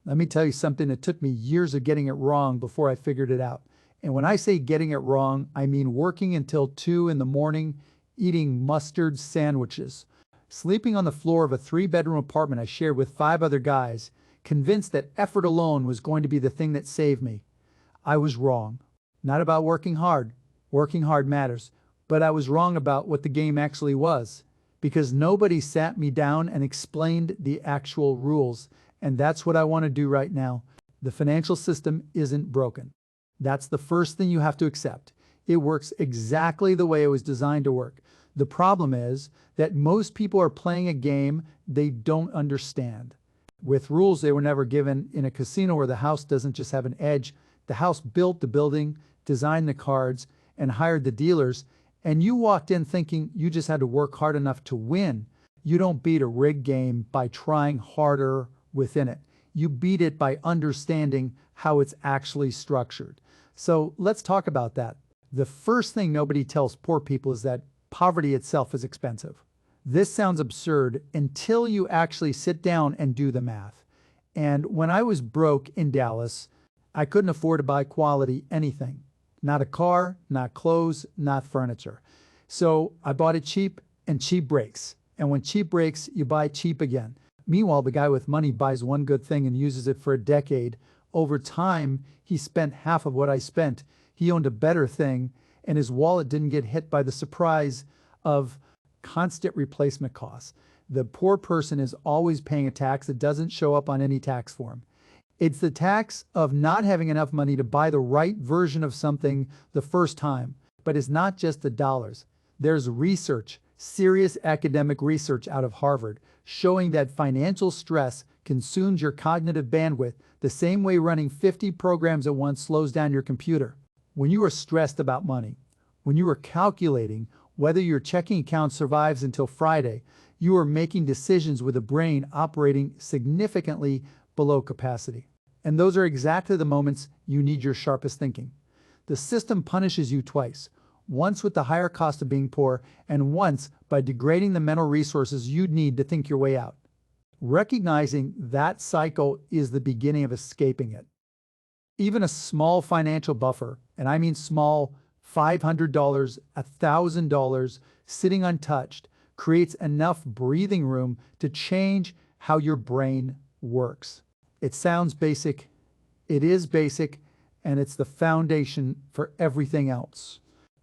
Let me tell you something that took me years of getting it wrong before I figured it out. And when I say getting it wrong, I mean working until 2 in the morning, eating mustard sandwiches, sleeping on the floor of a 3-bedroom apartment I shared with 5 other guys, convinced that effort alone was going to be the thing that saved me. I was wrong. Not about working hard. Working hard matters. But I was wrong about what the game actually was, because nobody sat me down and explained the actual rules. And that's what I want to do right now. The financial system isn't broken. That's the first thing you have to accept. It works exactly the way it was designed to work. The problem is that most people are playing a game they don't understand, with rules they were never given. In a casino where the house doesn't just have an edge, the house built the building, designed the cards, and hired the dealers, and you walked in thinking you just had to work hard enough to win. You don't beat a rigged game by trying harder within it. You beat it by understanding how it's actually structured. So let's talk about that. The first thing nobody tells poor people is that poverty itself is expensive. This sounds absurd until you actually sit down and do the math. And when I was broke in Dallas, I couldn't afford to buy quality anything. Not a car, not clothes, not furniture. So I bought it cheap, and cheap breaks. And when cheap breaks, you buy cheap again. Meanwhile, the guy with money buys one good thing and uses it for a decade. Over time, he spent half of what I spent. He owned a better thing, and his wallet didn't get hit by the surprise of constant replacement costs. The poor person is always paying a tax that doesn't show up on any tax form. It's the tax of not having enough money to buy the right version of something the first time. But it's not just the dollars. There's research, serious academic research out of Harvard, showing that financial stress consumes your cognitive bandwidth the same way running 50 programs at once slows down your computer. When you are stressed about money, when you are calculating whether your checking account survives until Friday, you are making decisions with a brain operating significantly below capacity. And those are exactly the moments you need your sharpest thinking. The system punishes you twice, once with the higher cost of being poor, and once by degrading the mental resources you'd need to think your way out. Recognizing that cycle is the beginning of escaping it. Even a small financial buffer, and I mean small, $500, $1,000, sitting untouched, creates enough breathing room to change how your brain works. It sounds basic, it is basic, and it's the foundation for everything else.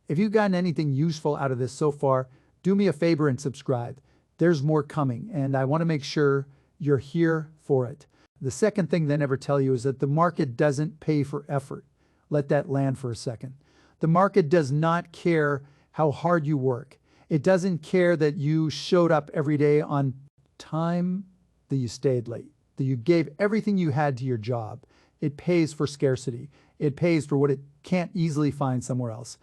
If you've gotten anything useful out of this so far, do me a favor and subscribe. There's more coming, and I want to make sure you're here for it. The second thing they never tell you is that the market doesn't pay for effort. Let that land for a second. The market does not care how hard you work. It doesn't care that you showed up every day on time, that you stayed late, that you gave everything you had to your job. It pays for scarcity. It pays for what it can't easily find somewhere else.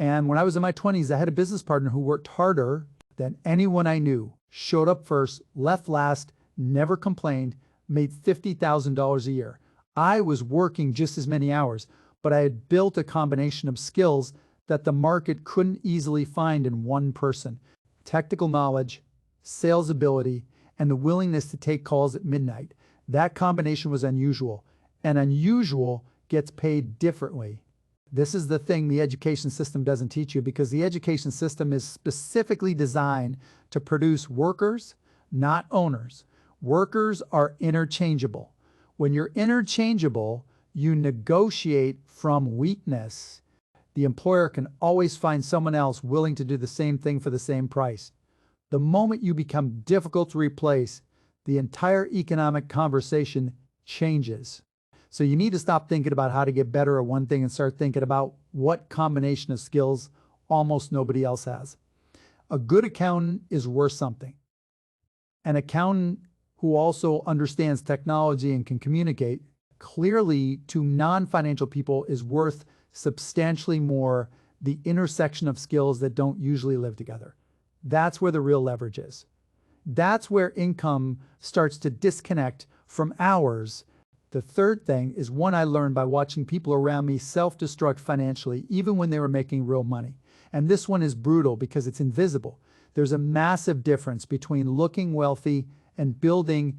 And when I was in my 20s, I had a business partner who worked harder than anyone I knew, showed up first, left last, never complained, made $50,000 a year. I was working just as many hours, but I had built a combination of skills that the market couldn't easily find in one person. Technical knowledge, sales ability, and the willingness to take calls at midnight. That combination was unusual, and unusual gets paid differently. This is the thing the education system doesn't teach you, because the education system is specifically designed to produce workers, not owners. Workers are interchangeable. When you're interchangeable, you negotiate from weakness. The employer can always find someone else willing to do the same thing for the same price. The moment you become difficult to replace, the entire economic conversation changes. So you need to stop thinking about how to get better at one thing and start thinking about what combination of skills almost nobody else has. A good accountant is worth something. An accountant who also understands technology and can communicate clearly to non-financial people is worth substantially more, the intersection of skills that don't usually live together. That's where the real leverage is. That's where income starts to disconnect from hours. The third thing is one I learned by watching people around me self-destruct financially, even when they were making real money. And this one is brutal because it's invisible. There's a massive difference between looking wealthy and building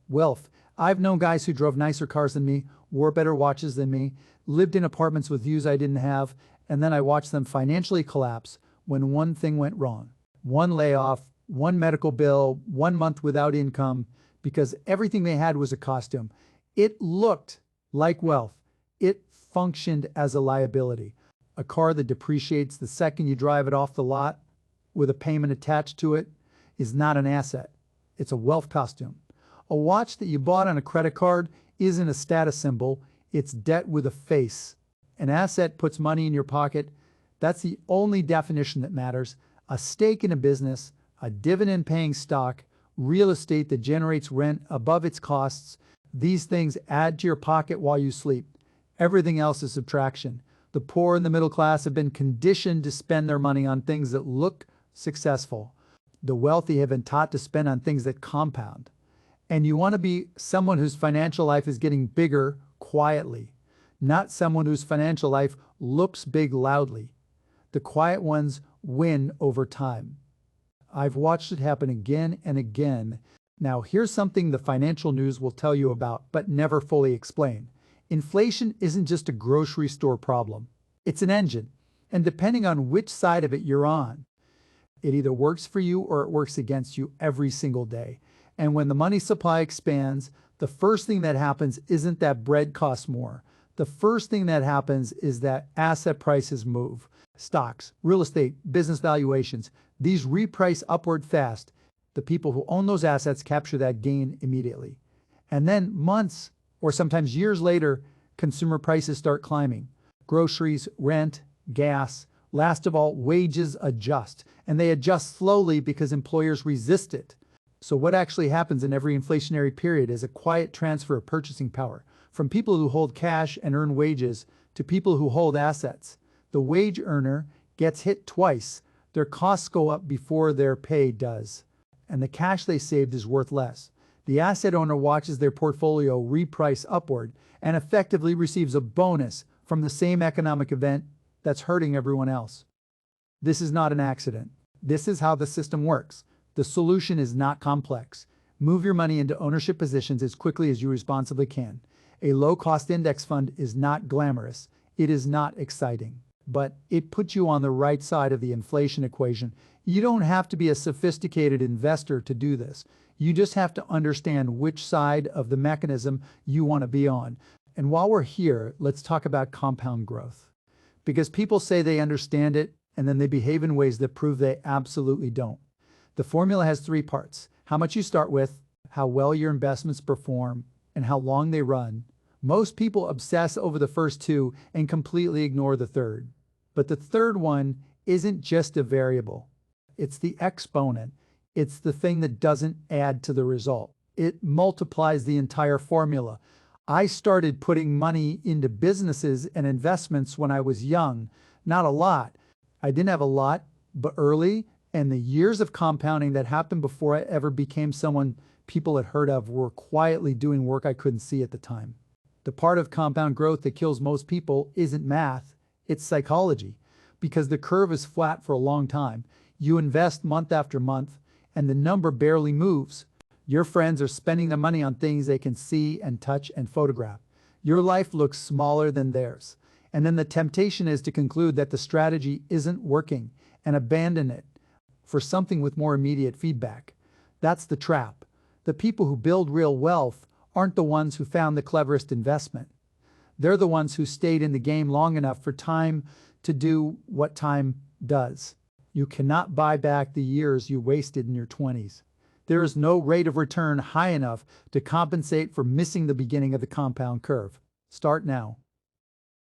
wealth. I've known guys who drove nicer cars than me, wore better watches than me, lived in apartments with views I didn't have, and then I watched them financially collapse when one thing went wrong. One layoff, one medical bill, 1 month without income, because everything they had was a costume. It looked like wealth. It functioned as a liability. A car that depreciates the second you drive it off the lot with a payment attached to it is not an asset. It's a wealth costume. A watch that you bought on a credit card isn't a status symbol. It's debt with a face. An asset puts money in your pocket. That's the only definition that matters. A stake in a business, a dividend-paying stock, real estate that generates rent above its costs. These things add to your pocket while you sleep. Everything else is subtraction. The poor and the middle class have been conditioned to spend their money on things that look successful. The wealthy have been taught to spend on things that compound. And you want to be someone whose financial life is getting bigger quietly, not someone whose financial life looks big loudly. The quiet ones win over time. I've watched it happen again and again. Now, here's something the financial news will tell you about, but never fully explain. Inflation isn't just a grocery store problem. It's an engine. And depending on which side of it you're on, it either works for you or it works against you every single day. And when the money supply expands, the first thing that happens isn't that bread costs more. The first thing that happens is that asset prices move. Stocks, real estate, business valuations, these reprice upward fast. The people who own those assets capture that gain immediately. And then months or sometimes years later, consumer prices start climbing. Groceries, rent, gas, last of all, wages adjust. And they adjust slowly because employers resist it. So what actually happens in every inflationary period is a quiet transfer of purchasing power from people who hold cash and earn wages to people who hold assets. The wage earner gets hit twice. Their costs go up before their pay does, and the cash they saved is worth less. The asset owner watches their portfolio reprice upward and effectively receives a bonus from the same economic event that's hurting everyone else. This is not an accident. This is how the system works. The solution is not complex. Move your money into ownership positions as quickly as you responsibly can. A low-cost index fund is not glamorous. It is not exciting. But it puts you on the right side of the inflation equation. You don't have to be a sophisticated investor to do this. You just have to understand which side of the mechanism you want to be on. And while we're here, let's talk about compound growth. Because people say they understand it, and then they behave in ways that prove they absolutely don't. The formula has 3 parts: how much you start with, how well your investments perform, and how long they run. Most people obsess over the first 2 and completely ignore the third. But the third one isn't just a variable. It's the exponent. It's the thing that doesn't add to the result. It multiplies the entire formula. I started putting money into businesses and investments when I was young. Not a lot. I didn't have a lot, but early, and the years of compounding that happened before I ever became someone people had heard of were quietly doing work I couldn't see at the time. The part of compound growth that kills most people isn't math, it's psychology. Because the curve is flat for a long time. You invest month after month, and the number barely moves. Your friends are spending their money on things they can see and touch and photograph. Your life looks smaller than theirs. And then the temptation is to conclude that the strategy isn't working and abandon it for something with more immediate feedback. That's the trap. The people who build real wealth aren't the ones who found the cleverest investment. They're the ones who stayed in the game long enough for time to do what time does. You cannot buy back the years you wasted in your 20s. There is no rate of return high enough to compensate for missing the beginning of the compound curve. Start now.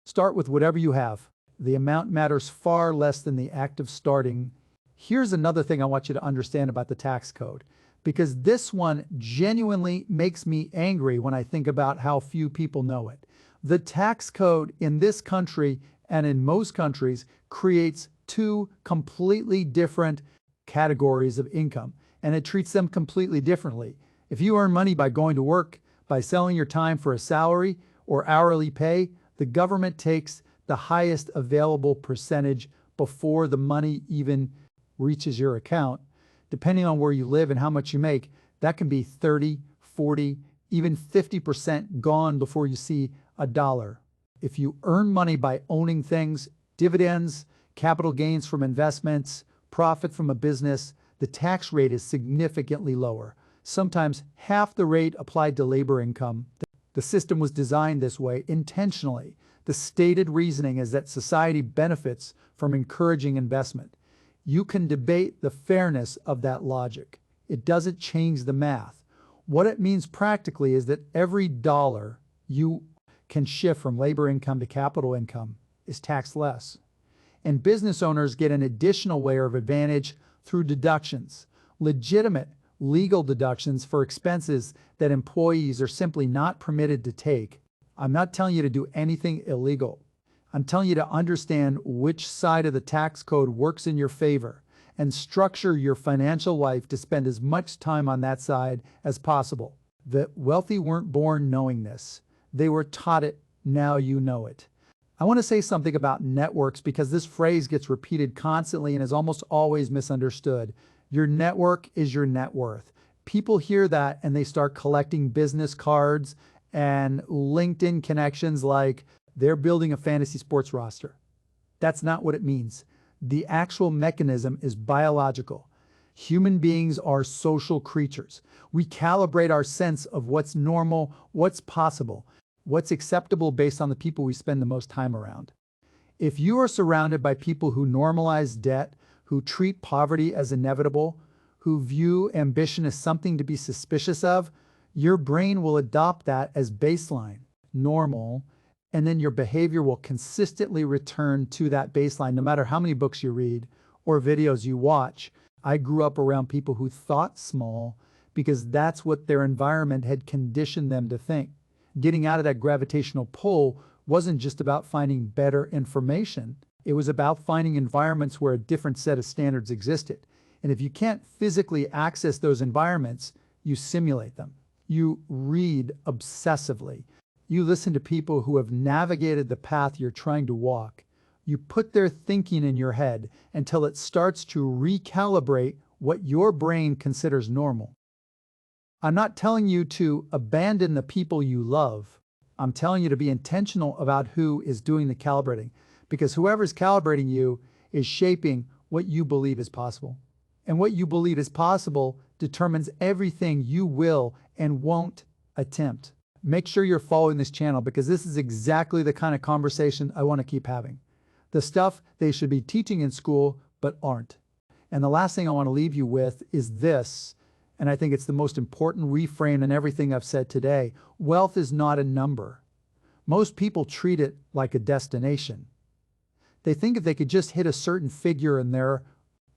Start with whatever you have. The amount matters far less than the act of starting. Here's another thing I want you to understand about the tax code, because this one genuinely makes me angry when I think about how few people know it. The tax code in this country and in most countries creates 2 completely different categories of income, and it treats them completely differently. If you earn money by going to work, by selling your time for a salary or hourly pay, the government takes the highest available percentage before the money even reaches your account. Depending on where you live and how much you make, that can be 30, 40, even 50% gone before you see a dollar. If you earn money by owning things, dividends, capital gains from investments, profit from a business, the tax rate is significantly lower, sometimes half the rate applied to labor income. The system was designed this way intentionally. The stated reasoning is that society benefits from encouraging investment. You can debate the fairness of that logic. It doesn't change the math. What it means practically is that every dollar you can shift from labor income to capital income is taxed less. And business owners get an additional layer of advantage through deductions, legitimate legal deductions for expenses that employees are simply not permitted to take. I'm not telling you to do anything illegal. I'm telling you to understand which side of the tax code works in your favor and structure your financial life to spend as much time on that side as possible. The wealthy weren't born knowing this. They were taught it. Now you know it. I want to say something about networks because this phrase gets repeated constantly and is almost always misunderstood. Your network is your net worth. People hear that and they start collecting business cards and LinkedIn connections like they're building a fantasy sports roster. That's not what it means. The actual mechanism is biological. Human beings are social creatures. We calibrate our sense of what's normal, what's possible, what's acceptable based on the people we spend the most time around. If you are surrounded by people who normalize debt, who treat poverty as inevitable, who view ambition as something to be suspicious of, your brain will adopt that as baseline, normal, and then your behavior will consistently return to that baseline no matter how many books you read or videos you watch. I grew up around people who thought small because that's what their environment had conditioned them to think. Getting out of that gravitational pull wasn't just about finding better information. It was about finding environments where a different set of standards existed. And if you can't physically access those environments, you simulate them. You read obsessively. You listen to people who have navigated the path you're trying to walk. You put their thinking in your head until it starts to recalibrate what your brain considers normal. I'm not telling you to abandon the people you love. I'm telling you to be intentional about who is doing the calibrating, because whoever's calibrating you is shaping what you believe is possible. And what you believe is possible determines everything you will and won't attempt. Make sure you're following this channel because this is exactly the kind of conversation I want to keep having. The stuff they should be teaching in school but aren't. And the last thing I want to leave you with is this, and I think it's the most important reframe in everything I've said today. Wealth is not a number. Most people treat it like a destination. They think if they could just hit a certain figure in their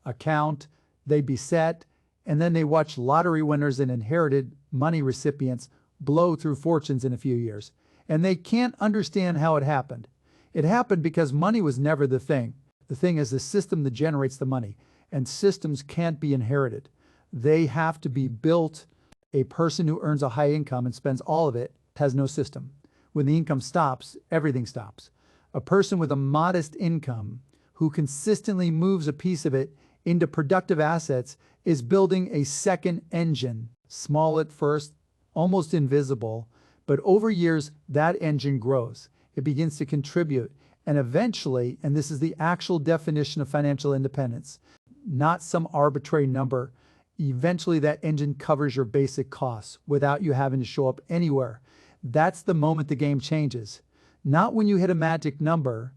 account, they'd be set, and then they watch lottery winners and inherited money recipients blow through fortunes in a few years. And they can't understand how it happened. It happened because money was never the thing. The thing is the system that generates the money, and systems can't be inherited. They have to be built. A person who earns a high income and spends all of it has no system. When the income stops, everything stops. A person with a modest income who consistently moves a piece of it into productive assets is building a second engine, small at first, almost invisible, but over years that engine grows. It begins to contribute, and eventually, and this is the actual definition of financial independence, not some arbitrary number, eventually that engine covers your basic costs without you having to show up anywhere. That's the moment the game changes. Not when you hit a magic number.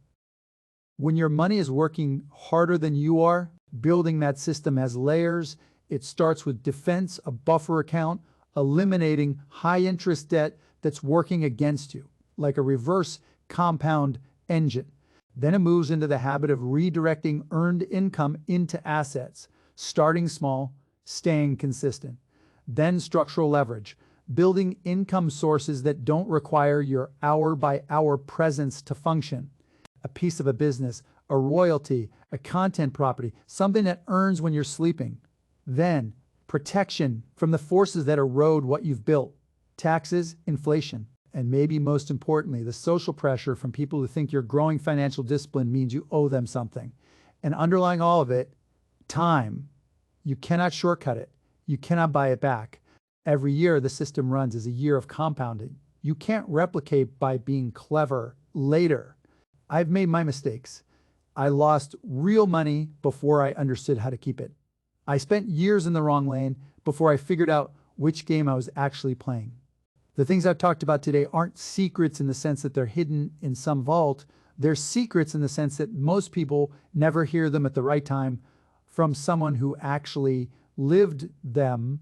When your money is working harder than you are, building that system has layers. It starts with defense, a buffer account, eliminating high-interest debt that's working against you, like a reverse compound engine. Then it moves into the habit of redirecting earned income into assets, starting small, staying consistent. Then structural leverage, building income sources that don't require your hour-by-hour presence to function. A piece of a business, a royalty, a content property, something that earns when you're sleeping. Then, protection from the forces that erode what you've built. Taxes, inflation, and maybe most importantly, the social pressure from people who think your growing financial discipline means you owe them something. And underlying all of it, time. You cannot shortcut it. You cannot buy it back. Every year the system runs is a year of compounding. You can't replicate by being clever later. I've made my mistakes. I lost real money before I understood how to keep it. I spent years in the wrong lane before I figured out which game I was actually playing. The things I've talked about today aren't secrets in the sense that they're hidden in some vault. They're secrets in the sense that most people never hear them at the right time from someone who actually lived them.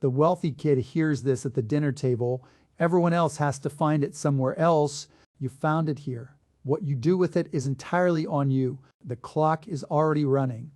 The wealthy kid hears this at the dinner table. Everyone else has to find it somewhere else. You found it here. What you do with it is entirely on you. The clock is already running.